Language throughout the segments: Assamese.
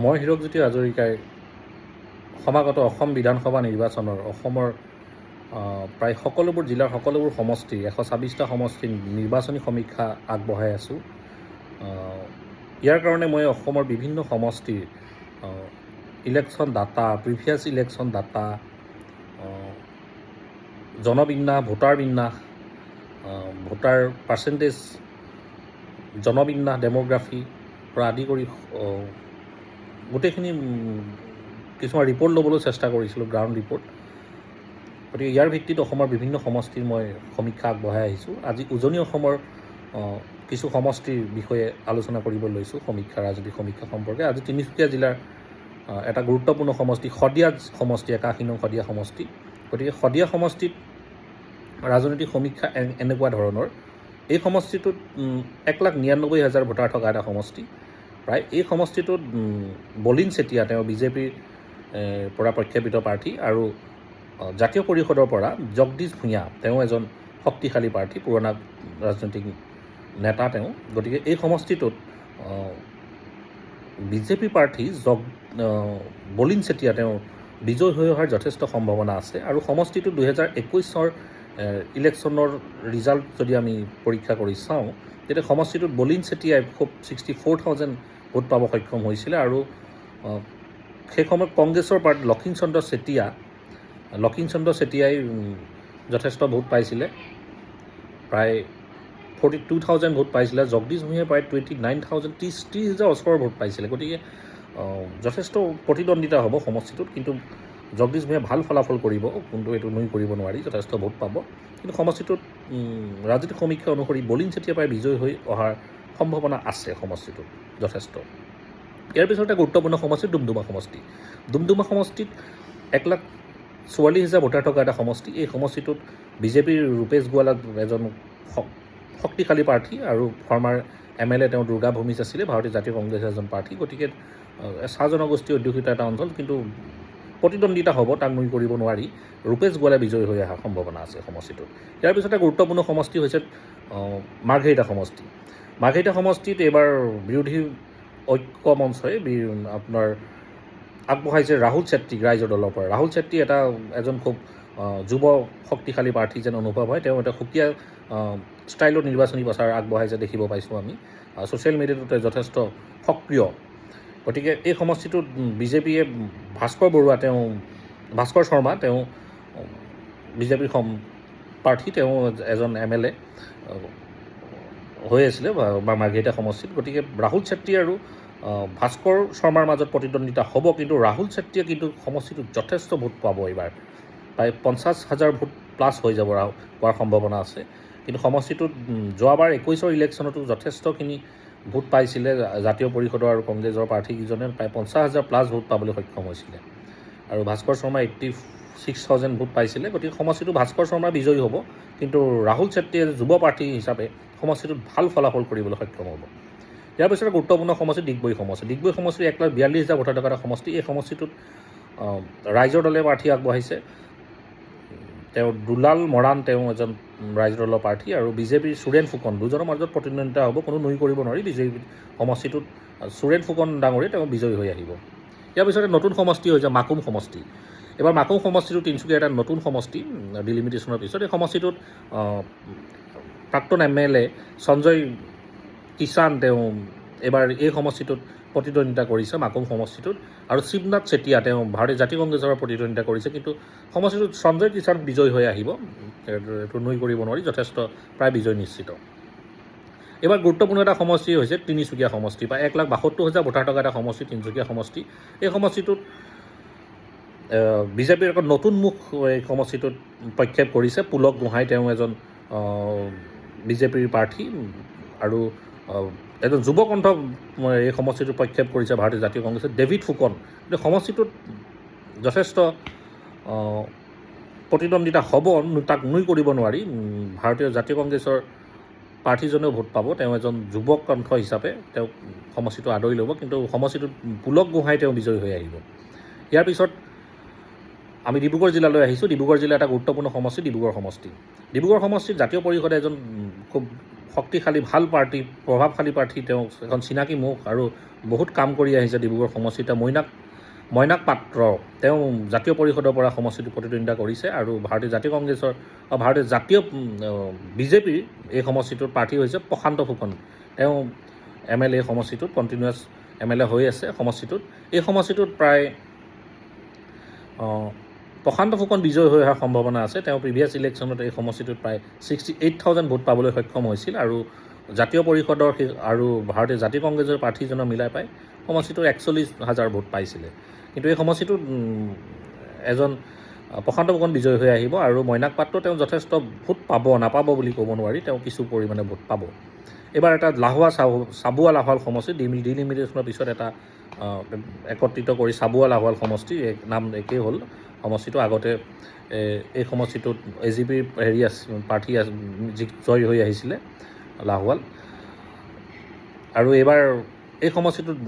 মই হীৰকজ্যোতি হাজৰিকাই সমাগত অসম বিধানসভা নিৰ্বাচনৰ অসমৰ প্ৰায় সকলোবোৰ জিলাৰ সকলোবোৰ সমষ্টি 126টা সমষ্টিৰ নিৰ্বাচনী সমীক্ষা আগবঢ়াই আছোঁ। ইয়াৰ কাৰণে মই অসমৰ বিভিন্ন সমষ্টিৰ election data, previous election data, জনবিন্যাস, ভোটাৰ বিন্যাস, ভোটাৰ পাৰ্চেণ্টেজ, জনবিন্যাস, ডেম'গ্ৰাফিৰ পৰা আদি কৰি গোটেইখিনি কিছুমান ৰিপৰ্ট ল'বলৈ চেষ্টা কৰিছিলোঁ, গ্ৰাউণ্ড ৰিপৰ্ট। গতিকে ইয়াৰ ভিত্তিত অসমৰ বিভিন্ন সমষ্টিৰ মই সমীক্ষা আগবঢ়াই আহিছোঁ। আজি উজনি অসমৰ কিছু সমষ্টিৰ বিষয়ে আলোচনা কৰিব লৈছোঁ ৰাজনৈতিক সমীক্ষা সম্পৰ্কে। আজি তিনিচুকীয়া জিলাৰ এটা গুৰুত্বপূৰ্ণ সমষ্টি শদিয়া সমষ্টি, 81 নং শদিয়া সমষ্টি। গতিকে শদিয়া সমষ্টিত ৰাজনৈতিক সমীক্ষা এনেকুৱা ধৰণৰ। এই সমষ্টিটোত 1,99,000 ভোটাৰ থকা এটা সমষ্টি প্ৰায়। এই সমষ্টিটোত বলিন চেতিয়া, তেওঁ বিজেপিৰ পৰা প্ৰক্ষেপিত প্ৰাৰ্থী, আৰু জাতীয় পৰিষদৰ পৰা জগদীশ ভূঞা, তেওঁ এজন শক্তিশালী প্ৰাৰ্থী, পুৰণা ৰাজনৈতিক নেতা তেওঁ। গতিকে এই সমষ্টিটোত বিজেপি প্ৰাৰ্থী বলিন চেতিয়া তেওঁ বিজয় হৈ অহাৰ যথেষ্ট সম্ভাৱনা আছে। আৰু সমষ্টিটো 2021 ইলেকশ্যনৰ ৰিজাল্ট যদি আমি পৰীক্ষা কৰি চাওঁ, তেতিয়া সমষ্টিটোত বলিন চেতিয়াই খুব 64,000 ভোট পাব সক্ষম হৈছিলে। আৰু সেই সময়ত কংগ্ৰেছৰ প্ৰাৰ্থী লক্ষীণচন্দ্ৰ চেতিয়াই যথেষ্ট ভোট পাইছিলে, প্ৰায় 42,000 ভোট পাইছিলে। জগদীশ ভূঞাই প্ৰায় 29,000, 30,000 ওচৰৰ ভোট পাইছিলে। গতিকে যথেষ্ট প্ৰতিদ্বন্দ্বিতা হ'ব সমষ্টিটোত, কিন্তু জগদীশ ভূঞাই ভাল ফলাফল কৰিব, কিন্তু এইটো নুই কৰিব নোৱাৰি, যথেষ্ট ভোট পাব। কিন্তু সমষ্টিটোত ৰাজনৈতিক সমীক্ষা অনুসৰি বলিন চেতিয়া প্ৰায় বিজয় হৈ অহাৰ সম্ভাৱনা আছে সমষ্টিটোত যথেষ্ট। ইয়াৰ পিছত এটা গুৰুত্বপূৰ্ণ সমষ্টি ডুমডুমা সমষ্টি। ডুমডুমা সমষ্টিত 1,44,000 ভোটাৰ থকা এটা সমষ্টি। এই সমষ্টিটোত বিজেপিৰ ৰূপেশ গোৱালা এজন শক্তিশালী প্ৰাৰ্থী, আৰু ফৰ্মাৰ MLA তেওঁ দুৰ্গা ভূমিজ আছিলে, ভাৰতীয় জাতীয় কংগ্ৰেছৰ এজন প্ৰাৰ্থী। গতিকে চাহ জনগোষ্ঠী অধ্যুষিত এটা অঞ্চল, কিন্তু প্ৰতিদ্বন্দ্বিতা হ'ব, তাক নুই কৰিব নোৱাৰি। ৰূপেশ গোৱালা বিজয়ী হৈ অহাৰ সম্ভাৱনা আছে সমষ্টিটোত। ইয়াৰ পিছতে গুৰুত্বপূৰ্ণ সমষ্টি হৈছে মাৰ্ঘেৰিটা সমষ্টি। মাৰ্ঘেৰিটা সমষ্টিত এইবাৰ বিৰোধী ঐক্য মঞ্চই আপোনাৰ আগবঢ়াইছে ৰাহুল চেত্ৰীক ৰাইজৰ দলৰ পৰা। ৰাহুল চেত্ৰী এজন খুব যুৱ শক্তিশালী প্ৰাৰ্থী যেন অনুভৱ হয়। তেওঁ এটা সুকীয়া ষ্টাইলত নিৰ্বাচনী প্ৰচাৰ আগবঢ়াইছে দেখিব পাইছোঁ আমি। ছ'চিয়েল মিডিয়াটোতে যথেষ্ট সক্ৰিয়। গতিকে এই সমষ্টিটোত বিজেপিয়ে ভাস্কৰ শৰ্মা, তেওঁ বিজেপিৰ প্ৰাৰ্থী, তেওঁ এজন MLA হৈ আছিলে বা মাৰ্ঘেৰিটা সমষ্টিত। গতিকে ৰাহুল চেত্ৰী আৰু ভাস্কৰ শৰ্মাৰ মাজত প্ৰতিদ্বন্দ্বিতা হ'ব, কিন্তু ৰাহুল চেত্ৰীয়ে কিন্তু সমষ্টিটোত যথেষ্ট ভোট পাব। এইবাৰ প্ৰায় 50,000 ভোট প্লাছ হৈ যাব পোৱাৰ সম্ভাৱনা আছে। কিন্তু সমষ্টিটোত যোৱাবাৰ 21 ইলেকশ্যনতো যথেষ্টখিনি ভোট পাইছিলে জাতীয় পৰিষদৰ আৰু কংগ্ৰেছৰ প্ৰাৰ্থীকেইজনে, প্ৰায় 50,000 প্লাছ ভোট পাবলৈ সক্ষম হৈছিলে। আৰু ভাস্কৰ শৰ্মা 86,000 ভোট পাইছিলে। গতিকে সমষ্টিটো ভাস্কৰ শৰ্মা বিজয়ী হ'ব, কিন্তু ৰাহুল চেত্ৰীয়ে যুৱ প্ৰাৰ্থী হিচাপে সমষ্টিটোত ভাল ফলাফল কৰিবলৈ সক্ষম হ'ব। ইয়াৰ পিছতে গুৰুত্বপূৰ্ণ সমষ্টি ডিগবৈ সমষ্টি। ডিগবৈ সমষ্টি 1,42,000 ভোটাৰ থকা এটা সমষ্টি। এই সমষ্টিটোত ৰাইজৰ দলে প্ৰাৰ্থী আগবঢ়াইছে, তেওঁ দুলাল মৰাণ, তেওঁ এজন ৰাইজৰ দলৰ প্ৰাৰ্থী, আৰু বিজেপিৰ সুৰেন ফুকন, দুজনৰ মাজত প্ৰতিদ্বন্দ্বিতা হ'ব, কোনো নুই কৰিব নোৱাৰি। বিজেপি সমষ্টিটোত সুৰেন ফুকন ডাঙৰীয়া তেওঁ বিজয়ী হৈ আহিব। ইয়াৰ পিছতে নতুন সমষ্টি হৈছে মাকুম সমষ্টি। এইবাৰ মাকুম সমষ্টিটো তিনিচুকীয়াৰ এটা নতুন সমষ্টি ডিলিমিটেশ্যনৰ পিছত। এই সমষ্টিটোত প্ৰাক্তন MLA সঞ্জয় কিষাণ, তেওঁ এইবাৰ এই সমষ্টিটোত প্ৰতিদ্বন্দ্বিতা কৰিছে মাকুম সমষ্টিটোত। আৰু শিৱনাথ চেতিয়া, তেওঁ ভাৰতীয় জাতীয় কংগ্ৰেছৰ পৰা প্ৰতিদ্বন্দ্বিতা কৰিছে, কিন্তু সমষ্টিটোত সঞ্জয় কিষাণ বিজয়ী হৈ আহিব, এইটো নুই কৰিব নোৱাৰি, যথেষ্ট প্ৰায় বিজয় নিশ্চিত। এইবাৰ গুৰুত্বপূৰ্ণ এটা সমষ্টি হৈছে তিনিচুকীয়া সমষ্টি। প্ৰায় 1,72,000 ভোটাৰ থকা এটা সমষ্টি তিনিচুকীয়া সমষ্টি। এই সমষ্টিটোত বিজেপিৰ এখন নতুন মুখ এই সমষ্টিটোত প্ৰক্ষেপ কৰিছে পুলক গোহাঁই, তেওঁ এজন বিজেপিৰ প্ৰাৰ্থী, আৰু এজন যুৱকণ্ঠ এই সমষ্টিটোত প্ৰক্ষেপ কৰিছে ভাৰতীয় জাতীয় কংগ্ৰেছে, ডেভিড ফুকন। কিন্তু সমষ্টিটোত যথেষ্ট প্ৰতিদ্বন্দ্বিতা হ'ব, তাক নুই কৰিব নোৱাৰি। ভাৰতীয় জাতীয় কংগ্ৰেছৰ প্ৰাৰ্থীজনেও ভোট পাব, তেওঁ এজন যুৱক কণ্ঠ হিচাপে তেওঁ সমষ্টিটো আদৰি ল'ব, কিন্তু সমষ্টিটোত পুলক গোহাঁই তেওঁ বিজয়ী হৈ আহিব। ইয়াৰ পিছত আমি ডিব্ৰুগড় জিলালৈ আহিছোঁ। ডিব্ৰুগড় জিলা এটা গুৰুত্বপূৰ্ণ সমষ্টি, ডিব্ৰুগড় সমষ্টি। ডিব্ৰুগড় সমষ্টিত জাতীয় পৰিষদে এজন খুব শক্তিশালী ভাল পাৰ্টি প্ৰভাৱশালী প্ৰাৰ্থী তেওঁ এখন চিনাকি মুখ আৰু বহুত কাম কৰি আহিছে ডিব্ৰুগড় সমষ্টিত মইনাক পাত্ৰ তেওঁ জাতীয় পৰিষদৰ পৰা সমষ্টিটো প্ৰতিদ্বন্দ্বিতা কৰিছে আৰু ভাৰতীয় জাতীয় কংগ্ৰেছৰ ভাৰতীয় জাতীয় বিজেপিৰ এই সমষ্টিটোৰ প্ৰাৰ্থী হৈছে প্ৰশান্ত ফুকন তেওঁ MLA সমষ্টিটোত কণ্টিনিউৱাছ MLA হৈ আছে সমষ্টিটোত এই সমষ্টিটোত প্ৰায় প্ৰশান্ত ফুকন বিজয় হৈ অহাৰ সম্ভাৱনা আছে তেওঁ প্ৰিভিয়াছ ইলেকশ্যনত এই সমষ্টিটোত প্ৰায় 68,000 ভোট পাবলৈ সক্ষম হৈছিল আৰু জাতীয় পৰিষদৰ আৰু ভাৰতীয় জাতীয় কংগ্ৰেছৰ প্ৰাৰ্থীজনৰ মিলাই পাই সমষ্টিটোৰ 41,000 ভোট পাইছিলে কিন্তু এই সমষ্টিটোত এজন প্ৰশান্ত ফুকন বিজয় হৈ আহিব আৰু মইনাক পাত্ৰ তেওঁ যথেষ্ট ভোট নাপাব বুলি ক'ব নোৱাৰি তেওঁ কিছু পৰিমাণে ভোট পাব এবাৰ এটা চাবুৱা লাহোৱাল সমষ্টি ডিলিমিটেশ্যনৰ পিছত এটা একত্ৰিত কৰি চাবুৱা লাহোৱাল সমষ্টি নাম একেই হ'ল সমষ্টিটো আগতে এই সমষ্টিটোত AGPৰ প্ৰাৰ্থী জয় হৈ আহিছিলে লাহোৱাল আৰু এইবাৰ এই সমষ্টিটোত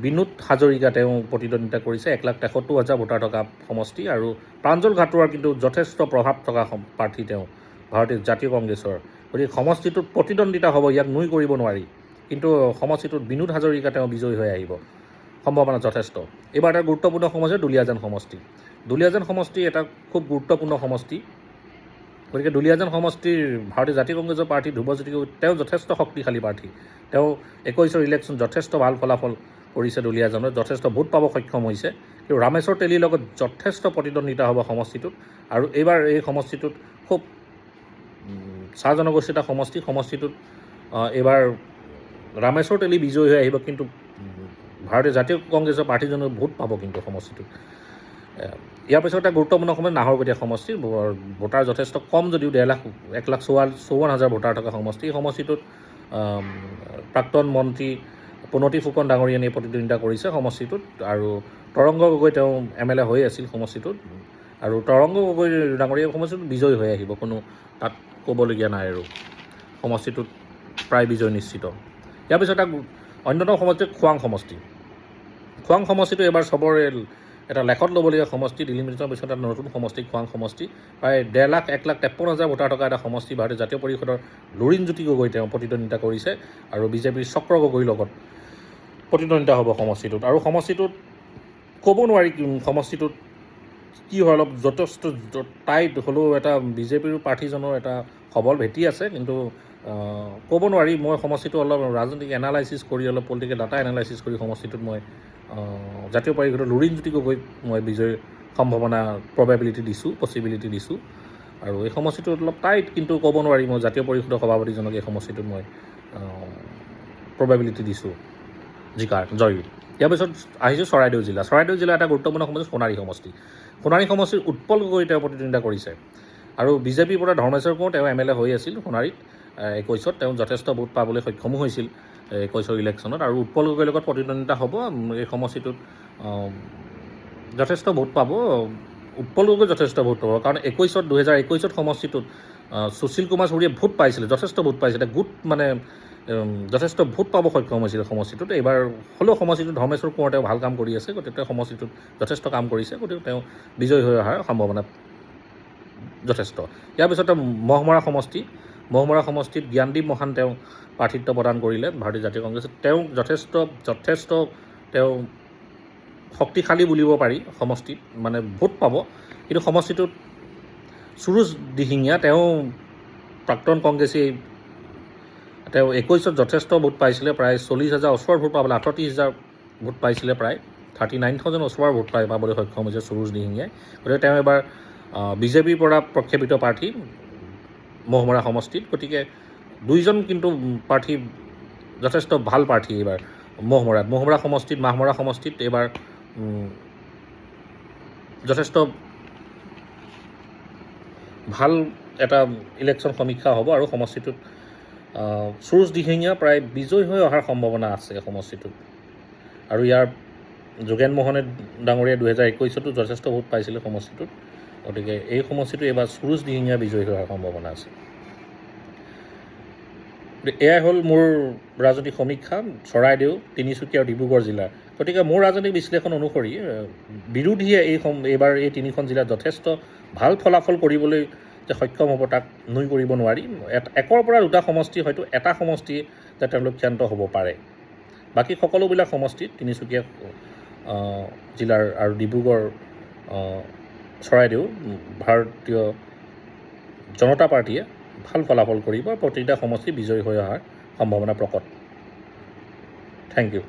বিনোদ হাজৰিকা তেওঁ প্ৰতিদ্বন্দ্বিতা কৰিছে 1,73,000 ভোটাৰ থকা সমষ্টি আৰু প্ৰাঞ্জল ঘাটোৱাৰ কিন্তু যথেষ্ট প্ৰভাৱ থকা প্ৰাৰ্থী তেওঁ ভাৰতীয় জাতীয় কংগ্ৰেছৰ গতিকে সমষ্টিটোত প্ৰতিদ্বন্দ্বিতা হ'ব ইয়াক নুই কৰিব নোৱাৰি কিন্তু সমষ্টিটোত বিনোদ হাজৰিকা তেওঁ বিজয়ী হৈ আহিব সম্ভাৱনা যথেষ্ট এইবাৰ এটা গুৰুত্বপূৰ্ণ সমষ্টি দুলীয়াজান সমষ্টি এটা খুব গুৰুত্বপূৰ্ণ সমষ্টি গতিকে দুলীয়াজান সমষ্টিৰ ভাৰতীয় জাতীয় কংগ্ৰেছৰ প্ৰাৰ্থী ধ্ৰুৱজ্যোতি গগৈ তেওঁ যথেষ্ট শক্তিশালী প্ৰাৰ্থী তেওঁ 21ৰ ইলেকশ্যন যথেষ্ট ভাল ফলাফল কৰিছে দুলীয়াজানত যথেষ্ট ভোট পাব সক্ষম হৈছে কিন্তু ৰামেশ্বৰ তেলীৰ লগত যথেষ্ট প্ৰতিদ্বন্দ্বিতা হ'ব সমষ্টিটোত আৰু এইবাৰ এই সমষ্টিটোত খুব চাহ জনগোষ্ঠী এটা সমষ্টিটোত এইবাৰ ৰামেশ্বৰ তেলী বিজয়ী হৈ আহিব কিন্তু ভাৰতীয় জাতীয় কংগ্ৰেছৰ প্ৰাৰ্থীজনে ভোট পাব কিন্তু সমষ্টিটোত ইয়াৰ পিছত এটা গুৰুত্বপূৰ্ণ সমষ্টি নাহৰকটীয়া সমষ্টি ভোটাৰ যথেষ্ট কম যদিও 1,54,000 ভোটাৰ থকা সমষ্টি এই সমষ্টিটোত প্ৰাক্তন মন্ত্ৰী পুনতি ফুকন ডাঙৰীয়ানীয়ে প্ৰতিদ্বন্দ্বিতা কৰিছে সমষ্টিটোত আৰু তৰংগ গগৈ তেওঁ MLA হৈ আছিল সমষ্টিটোত আৰু তৰংগ গগৈ ডাঙৰীয়া সমষ্টিটোত বিজয়ী হৈ আহিব কোনো তাত ক'বলগীয়া নাই আৰু সমষ্টিটোত প্ৰায় বিজয় নিশ্চিত ইয়াৰ পিছত অন্যতম সমষ্টি খোৱাং সমষ্টিটো এবাৰ চবৰে এটা লেখত ল'বলগীয়া সমষ্টি ডিলিমিটেশ্যনৰ পিছত এটা নতুন সমষ্টি খোৱাং সমষ্টি প্ৰায় 1,53,000 ভোটাৰ থকা এটা সমষ্টি ভাৰতীয় জাতীয় পৰিষদৰ লুৰিণজ্যোতি গগৈ তেওঁ প্ৰতিদ্বন্দ্বিতা কৰিছে আৰু বিজেপিৰ চক্ৰ গগৈৰ লগত প্ৰতিদ্বন্দ্বিতা হ'ব সমষ্টিটোত আৰু সমষ্টিটোত ক'ব নোৱাৰি সমষ্টিটোত কি হয় অলপ যথেষ্ট টাইট হ'লেও এটা বিজেপিৰ প্ৰাৰ্থীজনৰ এটা সবল ভেটি আছে কিন্তু ক'ব নোৱাৰি মই সমষ্টিটো অলপ ৰাজনৈতিক এনালাইচিছ কৰি অলপ পলিটিকেল ডাটা এনালাইচিছ কৰি সমষ্টিটোত মই জাতীয় পৰিষদৰ লুৰিণজ্যোতি গগৈক মই বিজয়ৰ সম্ভাৱনা পচিবিলিটি দিছোঁ আৰু এই সমষ্টিটোত অলপ টাইট কিন্তু ক'ব নোৱাৰি মই জাতীয় পৰিষদৰ সভাপতিজনক এই সমষ্টিটোত মই প্ৰবেবিলিটি দিছোঁ জয়ী ইয়াৰ পিছত আহিছোঁ চৰাইদেউ জিলা এটা গুৰুত্বপূৰ্ণ সমষ্টি সোণাৰী সমষ্টিৰ উৎপল গগৈ তেওঁ প্ৰতিদ্বন্দ্বিতা কৰিছে আৰু বিজেপিৰ পৰা ধৰ্মেশ্বৰ কোঁৱৰ তেওঁ MLA হৈ আছিল সোণাৰীত 21ত তেওঁ যথেষ্ট ভোট পাবলৈ সক্ষমো হৈছিল 21ৰ ইলেকশ্যনত আৰু উৎপল গগৈৰ লগত প্ৰতিদ্বন্দ্বিতা হ'ব এই সমষ্টিটোত যথেষ্ট ভোট পাব উৎপল গগৈ যথেষ্ট ভোট পাব কাৰণ 2021ত সমষ্টিটোত সুশীল কুমাৰ চৌধুৰীয়ে ভোট পাইছিলে যথেষ্ট ভোট পাইছিলে গোট মানে যথেষ্ট ভোট পাব সক্ষম হৈছিল সমষ্টিটোত এইবাৰ হ'লেও সমষ্টিটোত ধৰ্মেশ্বৰ কোঁৱৰ তেওঁ ভাল কাম কৰি আছে গতিকে তেওঁ সমষ্টিটোত যথেষ্ট কাম কৰিছে গতিকে তেওঁ বিজয়ী হৈ অহাৰ সম্ভাৱনা যথেষ্ট ইয়াৰ পিছতে মহমৰা সমষ্টিত জ্ঞানদীপ মহান তেওঁ প্ৰাৰ্থিত্ব প্ৰদান কৰিলে ভাৰতীয় জাতীয় কংগ্ৰেছে তেওঁ যথেষ্ট তেওঁ শক্তিশালী বুলিব পাৰি সমষ্টিত মানে ভোট পাব কিন্তু সমষ্টিটোত সুৰুজ দিহিঙীয়া তেওঁ প্ৰাক্তন কংগ্ৰেছী তেওঁ 21ত যথেষ্ট ভোট পাইছিলে প্ৰায় 40,000 ওচৰৰ ভোট পাবলৈ 38,000 ভোট পাইছিলে প্ৰায় 39,000 ওচৰৰ ভোট পাবলৈ সক্ষম হৈছে সুৰুজ দিহিঙীয়াই গতিকে তেওঁ এবাৰ বিজেপিৰ পৰা প্ৰক্ষেপিত প্ৰাৰ্থী মহমৰা সমষ্টিত গতিকে দুইজন কিন্তু প্ৰাৰ্থী যথেষ্ট ভাল প্ৰাৰ্থী এইবাৰ মহমৰা সমষ্টিত এইবাৰ যথেষ্ট ভাল এটা ইলেকশ্যন সমীক্ষা হ'ব আৰু সমষ্টিটোত সুৰুজ দিহিঙীয়া প্ৰায় বিজয়ী হৈ অহাৰ সম্ভাৱনা আছে সমষ্টিটোত আৰু ইয়াৰ যোগেন মোহনে ডাঙৰীয়া 2021তো যথেষ্ট ভোট পাইছিলে সমষ্টিটোত গতিকে এই সমষ্টিটো এইবাৰ সুৰুজ দিহিঙীয়া বিজয়ী হৈ অহাৰ সম্ভাৱনা আছে এয়াই হ'ল মোৰ ৰাজনৈতিক সমীক্ষা চৰাইদেউ তিনিচুকীয়া আৰু ডিব্ৰুগড় জিলাৰ গতিকে মোৰ ৰাজনৈতিক বিশ্লেষণ অনুসৰি বিৰোধীয়ে এইবাৰ এই তিনিখন জিলাত যথেষ্ট ভাল ফলাফল কৰিবলৈ যে সক্ষম হ'ব তাক নুই কৰিব নোৱাৰি। একৰ পৰা দুটা সমষ্টি হয়তো এটা সমষ্টি যে তেওঁলোক ক্ষান্ত হ'ব পাৰে। বাকী সকলোবিলাক সমষ্টিত তিনিচুকীয়া জিলাৰ আৰু ডিব্ৰুগড় চৰাইদেউ ভাৰতীয় জনতা পাৰ্টীয়ে ভাল ফলাফল কৰিব, প্ৰতিটা সমষ্টি বিজয়ী হৈ অহাৰ সম্ভাৱনা প্ৰকট। Thank U.